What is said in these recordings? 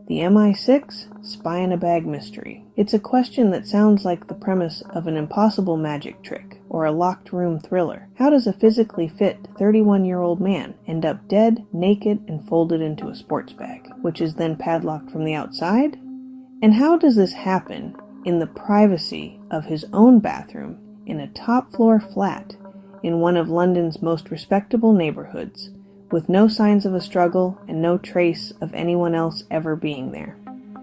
The MI6 Spy in a Bag Mystery. It's a question that sounds like the premise of an impossible magic trick or a locked room thriller. How does a physically fit 31-year-old man end up dead, naked, and folded into a sports bag, which is then padlocked from the outside? And how does this happen in the privacy of his own bathroom in a top-floor flat in one of London's most respectable neighborhoods, with no signs of a struggle and no trace of anyone else ever being there?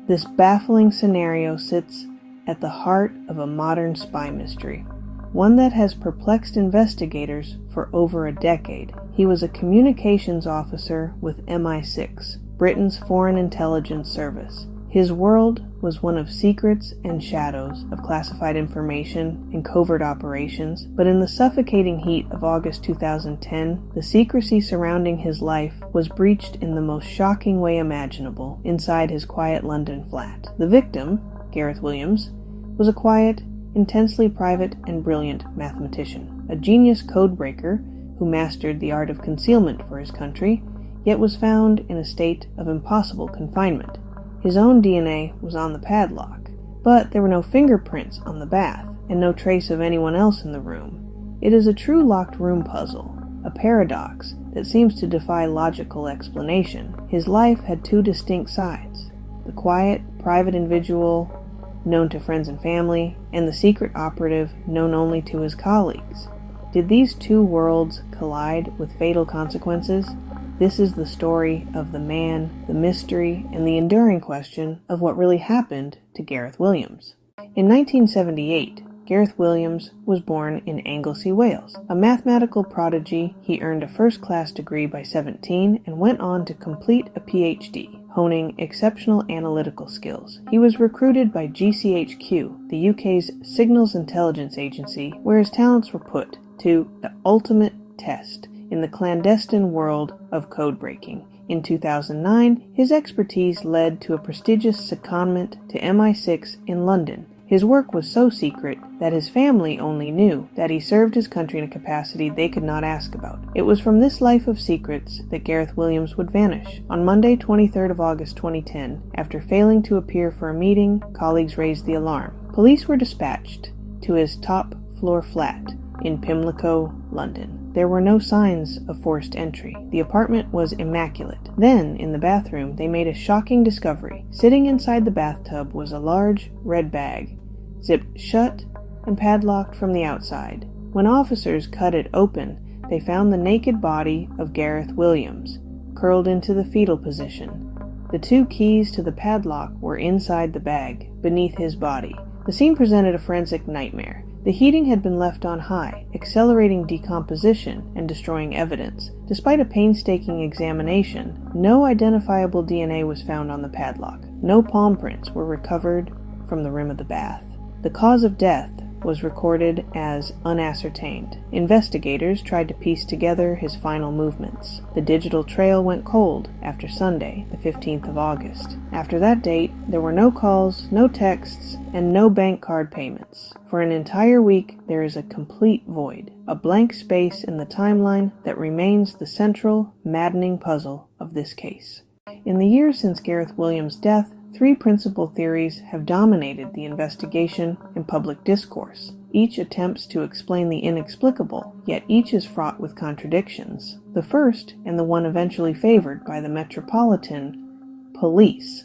This baffling scenario sits at the heart of a modern spy mystery, one that has perplexed investigators for over a decade. He was a communications officer with MI6, Britain's foreign intelligence service. His world was one of secrets and shadows, of classified information and covert operations, but in the suffocating heat of August 2010, the secrecy surrounding his life was breached in the most shocking way imaginable inside his quiet London flat. The victim, Gareth Williams, was a quiet, intensely private and brilliant mathematician, a genius codebreaker who mastered the art of concealment for his country, yet was found in a state of impossible confinement. His own DNA was on the padlock, but there were no fingerprints on the bath, and no trace of anyone else in the room. It is a true locked room puzzle, a paradox that seems to defy logical explanation. His life had two distinct sides: the quiet, private individual known to friends and family, and the secret operative known only to his colleagues. Did these two worlds collide with fatal consequences? This is the story of the man, the mystery, and the enduring question of what really happened to Gareth Williams. In 1978, Gareth Williams was born in Anglesey, Wales. A mathematical prodigy, he earned a first-class degree by 17 and went on to complete a PhD, honing exceptional analytical skills. He was recruited by GCHQ, the UK's signals intelligence agency, where his talents were put to the ultimate test in the clandestine world of code breaking. In 2009, his expertise led to a prestigious secondment to MI6 in London. His work was so secret that his family only knew that he served his country in a capacity they could not ask about. It was from this life of secrets that Gareth Williams would vanish. On Monday, 23rd of August 2010, after failing to appear for a meeting, colleagues raised the alarm. Police were dispatched to his top-floor flat in Pimlico, London. There were no signs of forced entry. The apartment was immaculate. Then, in the bathroom, they made a shocking discovery. Sitting inside the bathtub was a large red bag, zipped shut and padlocked from the outside. When officers cut it open, they found the naked body of Gareth Williams, curled into the fetal position. The two keys to the padlock were inside the bag, beneath his body. The scene presented a forensic nightmare. The heating had been left on high, accelerating decomposition and destroying evidence. Despite a painstaking examination, no identifiable DNA was found on the padlock. No palm prints were recovered from the rim of the bath. The cause of death was recorded as unascertained. Investigators tried to piece together his final movements. The digital trail went cold after Sunday, the 15th of August. After that date, there were no calls, no texts, and no bank card payments. For an entire week, there is a complete void, a blank space in the timeline that remains the central, maddening puzzle of this case. In the years since Gareth Williams' death, three principal theories have dominated the investigation and public discourse. Each attempts to explain the inexplicable, yet each is fraught with contradictions. The first, and the one eventually favored by the Metropolitan Police,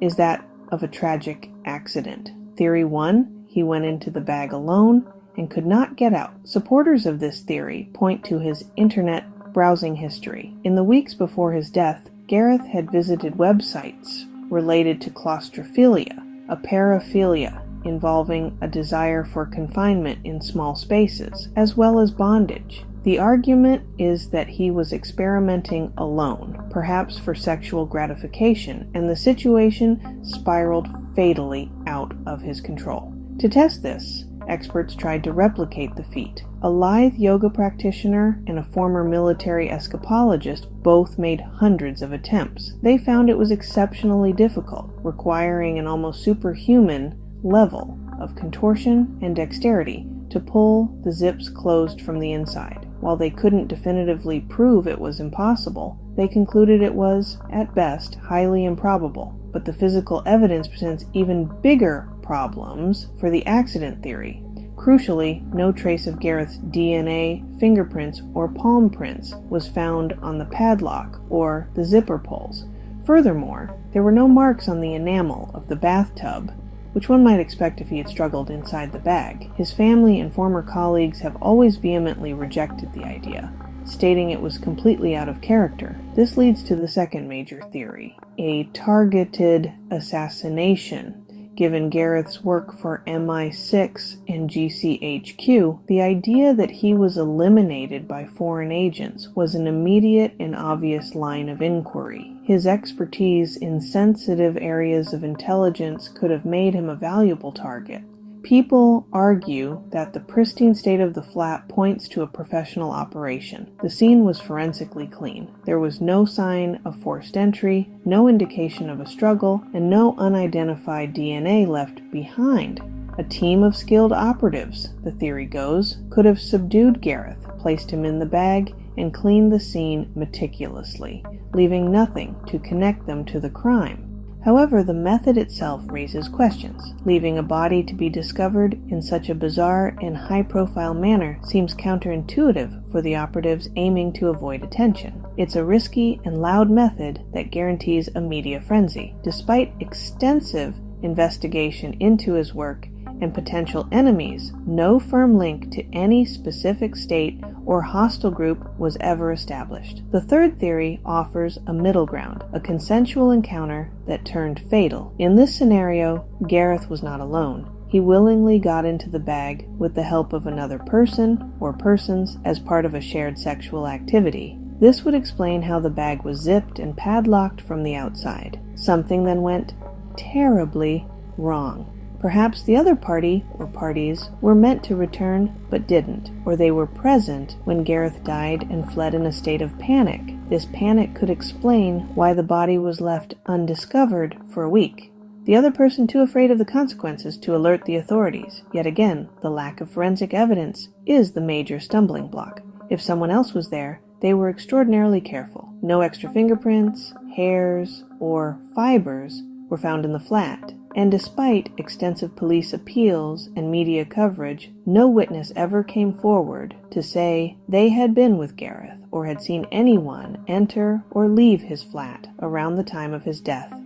is that of a tragic accident. Theory 1, he went into the bag alone and could not get out. Supporters of this theory point to his internet browsing history. In the weeks before his death, Gareth had visited websites related to claustrophilia, a paraphilia involving a desire for confinement in small spaces, as well as bondage. The argument is that he was experimenting alone, perhaps for sexual gratification, and the situation spiraled fatally out of his control. To test this, experts tried to replicate the feat. A lithe yoga practitioner and a former military escapologist both made hundreds of attempts. They found it was exceptionally difficult, requiring an almost superhuman level of contortion and dexterity to pull the zips closed from the inside. While they couldn't definitively prove it was impossible, They concluded it was, at best, highly improbable, but the physical evidence presents even bigger problems for the accident theory. Crucially, no trace of Gareth's DNA, fingerprints, or palm prints was found on the padlock or the zipper pulls. Furthermore, there were no marks on the enamel of the bathtub, which one might expect if he had struggled inside the bag. His family and former colleagues have always vehemently rejected the idea, stating it was completely out of character. This leads to the second major theory, a targeted assassination. Given Gareth's work for MI6 and GCHQ, the idea that he was eliminated by foreign agents was an immediate and obvious line of inquiry. His expertise in sensitive areas of intelligence could have made him a valuable target. People argue that the pristine state of the flat points to a professional operation. The scene was forensically clean. There was no sign of forced entry, no indication of a struggle, and no unidentified DNA left behind. A team of skilled operatives, the theory goes, could have subdued Gareth, placed him in the bag, and cleaned the scene meticulously, leaving nothing to connect them to the crime. However, the method itself raises questions. Leaving a body to be discovered in such a bizarre and high-profile manner seems counterintuitive for the operatives aiming to avoid attention. It's a risky and loud method that guarantees a media frenzy. Despite extensive investigation into his work and potential enemies, no firm link to any specific state or hostile group was ever established. The third theory offers a middle ground, a consensual encounter that turned fatal. In this scenario, Gareth was not alone. He willingly got into the bag with the help of another person or persons as part of a shared sexual activity. This would explain how the bag was zipped and padlocked from the outside. Something then went terribly wrong. Perhaps the other party, or parties, were meant to return but didn't, or they were present when Gareth died and fled in a state of panic. This panic could explain why the body was left undiscovered for a week. The other person too afraid of the consequences to alert the authorities. Yet again, the lack of forensic evidence is the major stumbling block. If someone else was there, they were extraordinarily careful. No extra fingerprints, hairs, or fibers were found in the flat. And despite extensive police appeals and media coverage, no witness ever came forward to say they had been with Gareth or had seen anyone enter or leave his flat around the time of his death.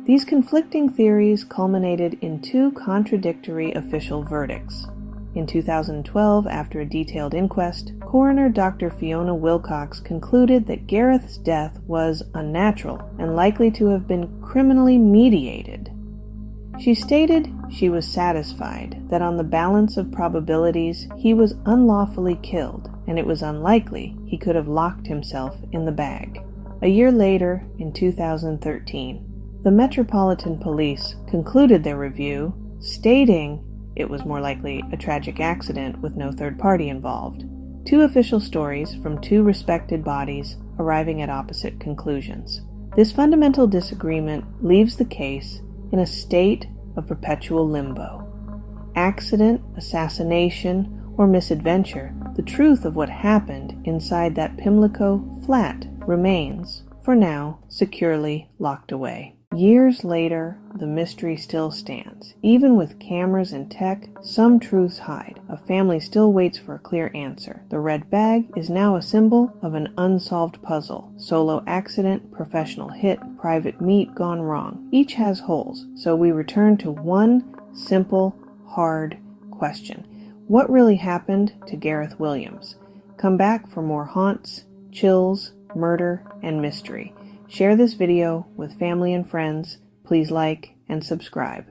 These conflicting theories culminated in two contradictory official verdicts. In 2012, after a detailed inquest, coroner Dr. Fiona Wilcox concluded that Gareth's death was unnatural and likely to have been criminally mediated. She stated she was satisfied that on the balance of probabilities he was unlawfully killed, and it was unlikely he could have locked himself in the bag. A year later, in 2013, the Metropolitan Police concluded their review, stating it was more likely a tragic accident with no third party involved. Two official stories from two respected bodies arriving at opposite conclusions. This fundamental disagreement leaves the case in a state of perpetual limbo. Accident, assassination, or misadventure, the truth of what happened inside that Pimlico flat remains, for now, securely locked away. Years later, the mystery still stands. Even with cameras and tech, some truths hide. A family still waits for a clear answer. The red bag is now a symbol of an unsolved puzzle. Solo accident, professional hit, private meet gone wrong. Each has holes, so we return to one simple, hard question. What really happened to Gareth Williams? Come back for more haunts, chills, murder, and mystery. Share this video with family and friends. Please like and subscribe.